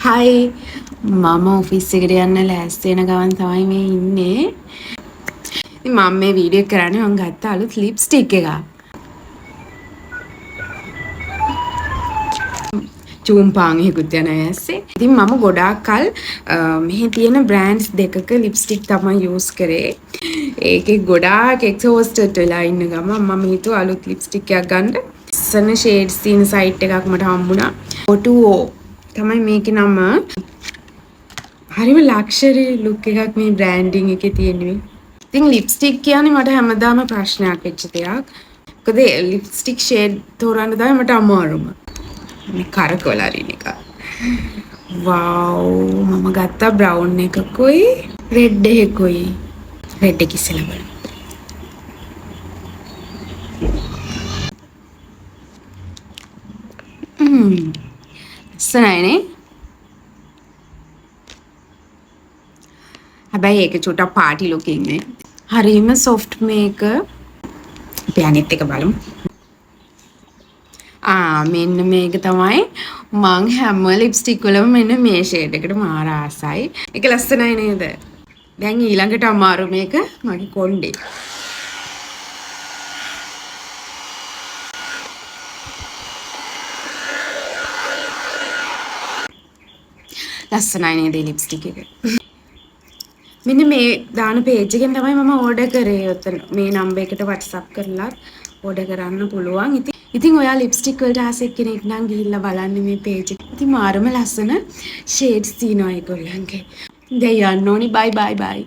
හයි මම ඔෆිස් එකට යන්න ලෑස්ති වෙන ගමන් තමයි මේ ඉන්නේ. ඉතින් මම මේ වීඩියෝ කරන්නේ මම ගත්ත අලුත් ලිප්ස්ටික් එකක්. චූම්පාන් එකකුත් යන ඇස්සේ. ඉතින් මම ගොඩාක් කල් මෙහි තියෙන බ්‍රෑන්ඩ්ස් දෙකක ලිප්ස්ටික් තමයි යූස් කරේ. ඒකේ ගොඩාක් එක්සෝස්ටඩ් වෙලා ඉන්න ගමන් මම හිතුවා අලුත් ලිප්ස්ටික් එකක් ගන්න. සන ෂේඩ්ස් තියෙන සයිට් එකක් මට හම්බුණා. O2O තමයි මේකේ නම. හරිම ලක්ෂරි ලුක් එකක් මේ බ්‍රෑන්ඩින් එකේ තියෙන්නේ. ඉතින් ලිප්ස්ටික් කියන්නේ මට හැමදාම ප්‍රශ්නයක් වෙච්ච දෙයක්. මොකද ලිප්ස්ටික් ෂේඩ් තෝරන්න තමයි මට අමාරුම. මේ කරකවල අරින එක. වව් මම ගත්තා බ්‍රවුන් එකකුයි රෙඩ් එකකුයි. රෙඩ් එක ඉස්සෙල්ලා බලමු. ලස්සනයිනේ. හැබැයි ඒක චුට්ටක් පාටි ලුකින් නේ. හරිම සොෆ්ට් මේක. අපි අනිත් එක බලමු. මෙන්න මේක තමයි මං හැම ලිප්ස්ටික් වලම මෙන්න මේ ෂේඩ් එකට මාර ආසයි. ඒක ලස්සනයි නේද? දැන් ඊළඟට අමාරු මේක මගේ කොණ්ඩේ. ලස්සනයි නේද ලිප්ස්ටික් එක? මෙන්න මේ දාන පේජ් එකෙන් තමයි මම ඕඩර් කරේ. ඔතන මේ නම්බර් එකට WhatsApp කරලා ඕඩර් කරන්න පුළුවන්. ඉතින් ඔයා ලිප්ස්ටික් වලට ආසෙක් කෙනෙක් නම් ගිහිල්ලා බලන්න මේ පේජ් එක. ඉතින් මාරම ලස්සන ෂේඩ්ස් තියෙනවා ඒගොල්ලන්ගේ. දැන් යන්න ඕනි. බයි බයි බයි.